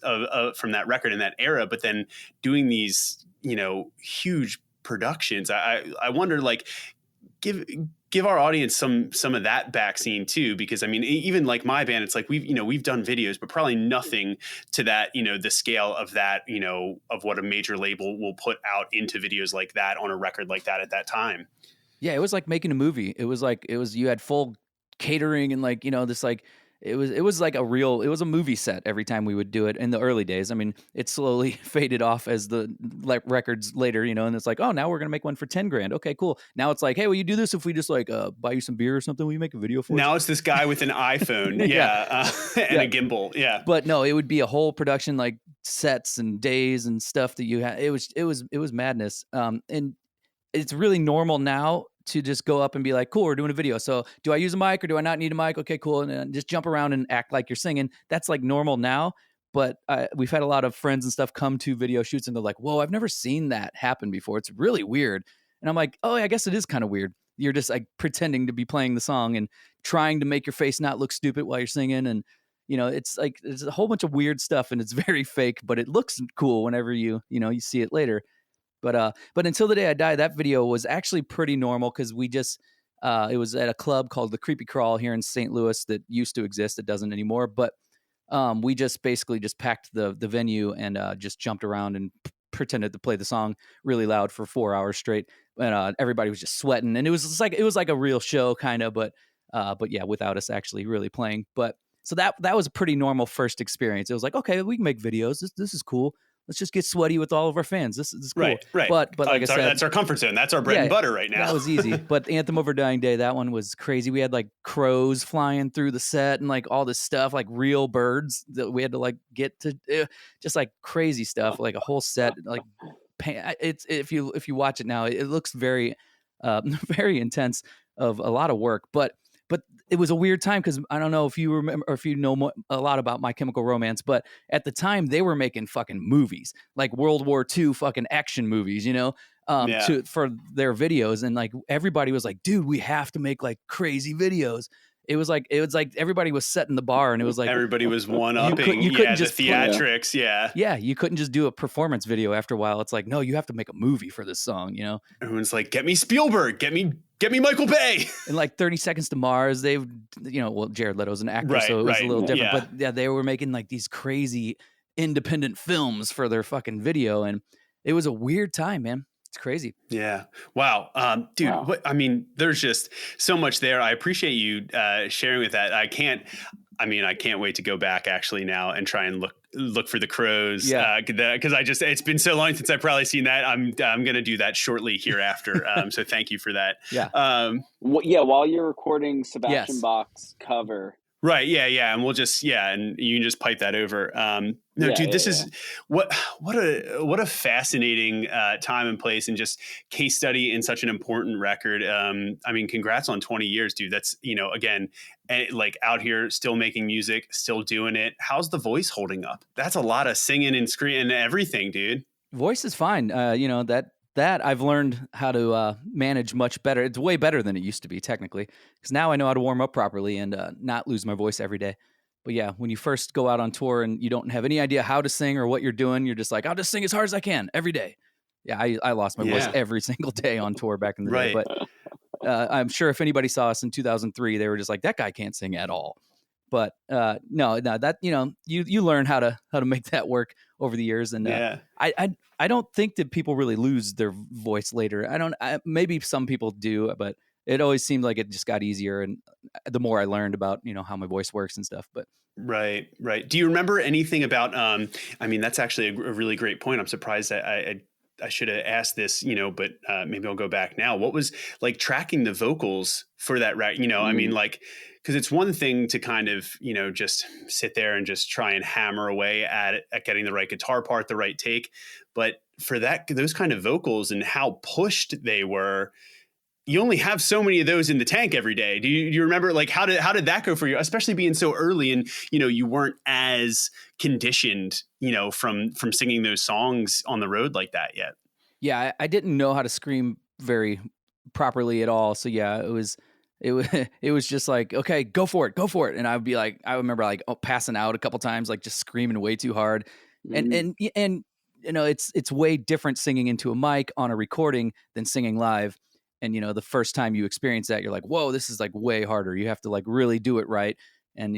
from that record in that era, but then doing these, huge productions. I wonder, like, give our audience some of that back scene too, because I mean, even like my band, it's like we've done videos, but probably nothing to that, the scale of that, of what a major label will put out into videos like that on a record like that at that time. Yeah, it was like making a movie. It was you had full catering and like, this like it was like it was a movie set every time we would do it in the early days. I mean, it slowly faded off as the like records later, and it's like, oh, now we're going to make one for 10 grand. Okay, cool. Now it's like, hey, will you do this if we just like buy you some beer or something? Will you make a video for us? Now it's this guy with an iPhone. And a gimbal. Yeah. But no, it would be a whole production, like sets and days and stuff that you had. It was madness. And it's really normal now to just go up and be like, cool, we're doing a video. So do I use a mic or do I not need a mic? Okay, cool. And just jump around and act like you're singing. That's like normal now. But we've had a lot of friends and stuff come to video shoots and they're like, whoa, I've never seen that happen before. It's really weird. And I'm like, oh, I guess it is kind of weird. You're just like pretending to be playing the song and trying to make your face not look stupid while you're singing. And, it's like, there's a whole bunch of weird stuff and it's very fake, but it looks cool whenever you see it later. But Until the Day I Die, that video was actually pretty normal because we just it was at a club called the Creepy Crawl here in St. Louis that used to exist. It doesn't anymore. But we just basically just packed the venue and just jumped around and pretended to play the song really loud for 4 hours straight. And everybody was just sweating, and it was like a real show kind of, but yeah, without us actually really playing. But so that was a pretty normal first experience. It was like, okay, we can make videos. This is cool. Let's just get sweaty with all of our fans. This is cool. Right. But like I said, that's our comfort zone. That's our bread and butter right now. That was easy. But Anthem Over Dying Day, that one was crazy. We had like crows flying through the set and like all this stuff, like real birds that we had to like get to, just like crazy stuff, like a whole set. Like it's if you watch it now, it looks very, very intense of a lot of work. But it was a weird time because I don't know if you remember or if you know a lot about My Chemical Romance, but at the time they were making fucking movies, like World War II fucking action movies, for their videos. And like everybody was like, dude, we have to make like crazy videos. It was like everybody was setting the bar, and it was like everybody was one-upping. You couldn't just the theatrics. Yeah, you couldn't just do a performance video after a while. It's like, no, you have to make a movie for this song. Everyone's like, get me Spielberg, get me Michael Bay. And like 30 Seconds to Mars, they've Jared Leto's an actor, so it was a little different. But yeah, they were making like these crazy independent films for their fucking video, and it was a weird time, man. It's crazy. Yeah. Wow. Dude, wow. There's just so much there. I appreciate you sharing with that. I can't wait to go back actually now and try and look for the crows. Yeah. Because it's been so long since I've probably seen that. I'm going to do that shortly hereafter. So thank you for that. Yeah. While you're recording Sebastian Bach's cover. Right. Yeah. And we'll just, and you can just pipe that over. This is what a fascinating time and place and just case study in such an important record. Congrats on 20 years, dude. That's, again, like out here still making music, still doing it. How's the voice holding up? That's a lot of singing and screaming and everything, dude. Voice is fine. That I've learned how to manage much better. It's way better than it used to be, technically, because now I know how to warm up properly and not lose my voice every day. But yeah, when you first go out on tour and you don't have any idea how to sing or what you're doing, you're just like, I'll just sing as hard as I can every day. Yeah, I lost my voice every single day on tour back in the day. But I'm sure if anybody saw us in 2003, they were just like, that guy can't sing at all. But no, that you learn how to make that work over the years, and I don't think that people really lose their voice later. Maybe some people do, but it always seemed like it just got easier, and the more I learned about how my voice works and stuff. But right. Do you remember anything about? That's actually a really great point. I'm surprised that should have asked this, but maybe I'll go back now. What was like tracking the vocals for that record? I mean, like, because it's one thing to kind of, just sit there and just try and hammer away at getting the right guitar part, the right take. But for those kind of vocals and how pushed they were, you only have so many of those in the tank every day. Do you remember, like, how did that go for you, especially being so early and, you weren't as conditioned, from singing those songs on the road like that yet? Yeah, I didn't know how to scream very properly at all. So yeah, it was just like, okay, go for it. And I would be like, I remember like passing out a couple times, like just screaming way too hard. And it's way different singing into a mic on a recording than singing live. And, the first time you experience that, you're like, whoa, this is like way harder. You have to like really do it right. And,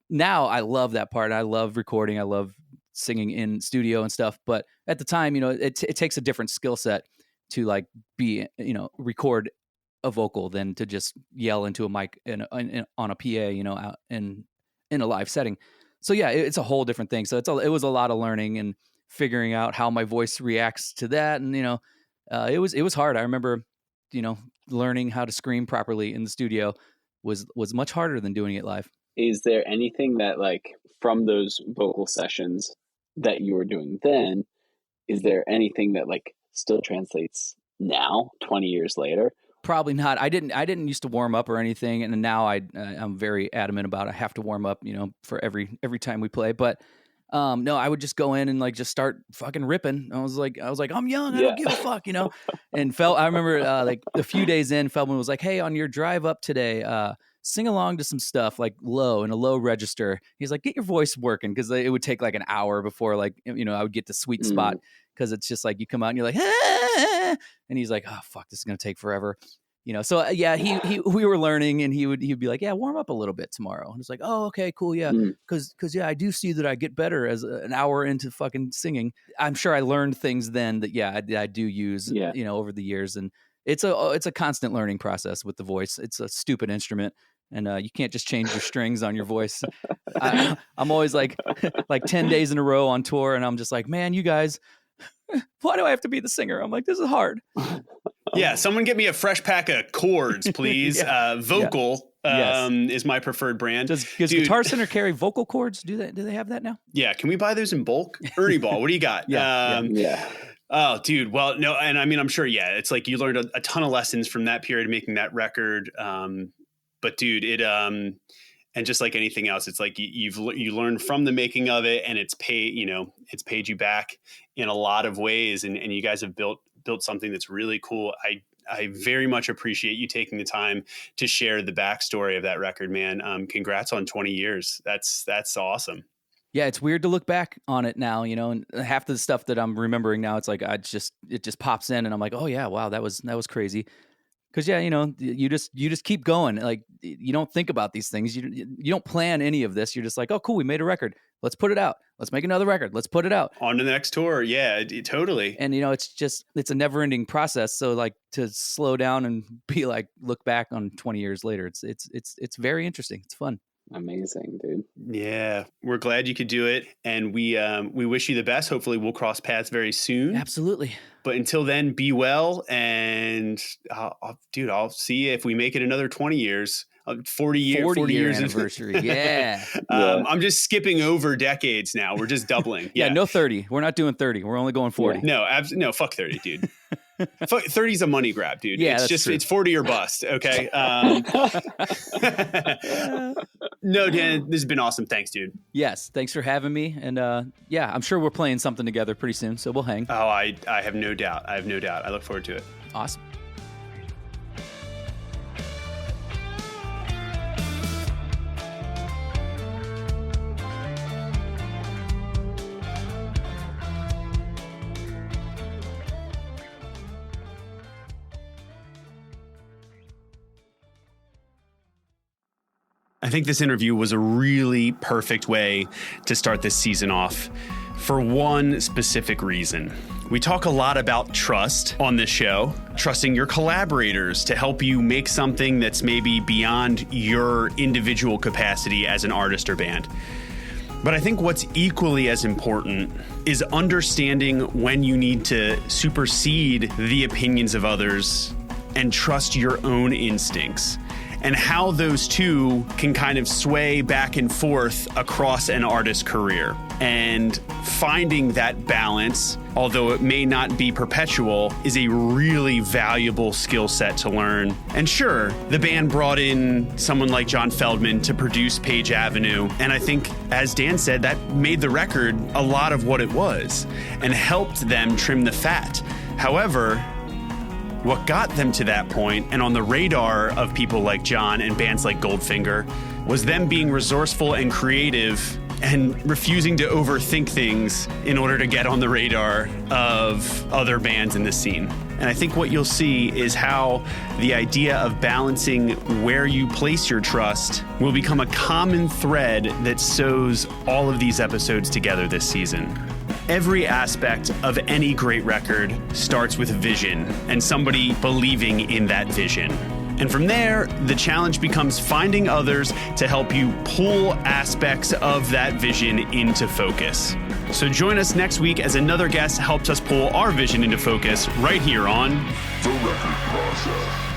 now I love that part. I love recording. I love singing in studio and stuff. But at the time, it takes a different skill set to like be, record a vocal than to just yell into a mic on a PA, out in a live setting. So yeah, it's a whole different thing. So it was a lot of learning and figuring out how my voice reacts to that. And, it was hard. I remember, learning how to scream properly in the studio was much harder than doing it live. Is there anything that, like, from those vocal sessions that you were doing then, is there anything that like still translates now, 20 years later? Probably not. I didn't used to warm up or anything, and now I'm very adamant about I have to warm up, for every time we play. But no, I would just go in and like just start fucking ripping. I was like, I'm young, I don't give a fuck, And I remember like a few days in, Feldmann was like, hey, on your drive up today, sing along to some stuff like in a low register. He's like, get your voice working, because it would take like an hour before like I would get the sweet spot, because it's just like you come out and you're like, ah! And he's like, oh fuck, this is gonna take forever. So yeah, we were learning, and he'd be like, yeah, warm up a little bit tomorrow. And it's like, oh, okay, cool. Yeah. Cause yeah, I do see that I get better as an hour into fucking singing. I'm sure I learned things then that, yeah, I do use, over the years. And it's a constant learning process with the voice. It's a stupid instrument, and you can't just change your strings on your voice. I'm always like 10 days in a row on tour, and I'm just like, man, you guys, why do I have to be the singer? I'm like, this is hard. Yeah, someone get me a fresh pack of chords, please. Vocal is my preferred brand. Does Guitar Center carry vocal cords? Do they have that now? Yeah, can we buy those in bulk? Ernie Ball, what do you got? Yeah. Oh, dude. Well, no, and I mean, I'm sure, it's like you learned a ton of lessons from that period of making that record. But dude, and just like anything else, it's like you learn from the making of it, and it's paid you back in a lot of ways. And you guys have built something that's really cool. I very much appreciate you taking the time to share the backstory of that record, man. Congrats on 20 years. That's awesome. Yeah, it's weird to look back on it now, and half the stuff that I'm remembering now, it's like it just pops in, and I'm like, oh yeah, wow, that was crazy. Because you just keep going. Like, you don't think about these things. You don't plan any of this. You're just like, oh, cool, we made a record. Let's put it out. Let's make another record. Let's put it out. On to the next tour. Yeah, totally. And it's a never-ending process. So like, to slow down and be like, look back on 20 years later, it's very interesting. It's fun. Amazing, dude. Yeah, we're glad you could do it, and we wish you the best. Hopefully we'll cross paths very soon. Absolutely. But until then, be well, and I'll see you if we make it another 20 years. 40 years anniversary. Yeah. I'm just skipping over decades now. We're just doubling. Yeah, no 30. We're not doing 30. We're only going 40. No, fuck 30, dude. 30 is a money grab, dude. Yeah, it's 40 or bust. Okay. No, Dan, this has been awesome. Thanks, dude. Yes. Thanks for having me. And I'm sure we're playing something together pretty soon. So we'll hang. Oh, I have no doubt. I look forward to it. Awesome. I think this interview was a really perfect way to start this season off for one specific reason. We talk a lot about trust on this show, trusting your collaborators to help you make something that's maybe beyond your individual capacity as an artist or band. But I think what's equally as important is understanding when you need to supersede the opinions of others and trust your own instincts, and how those two can kind of sway back and forth across an artist's career. And finding that balance, although it may not be perpetual, is a really valuable skill set to learn. And sure, the band brought in someone like John Feldmann to produce Page Avenue, and I think, as Dan said, that made the record a lot of what it was and helped them trim the fat. However, what got them to that point and on the radar of people like John and bands like Goldfinger was them being resourceful and creative and refusing to overthink things in order to get on the radar of other bands in the scene. And I think what you'll see is how the idea of balancing where you place your trust will become a common thread that sews all of these episodes together this season. Every aspect of any great record starts with a vision and somebody believing in that vision. And from there, the challenge becomes finding others to help you pull aspects of that vision into focus. So join us next week as another guest helps us pull our vision into focus right here on The Record Process.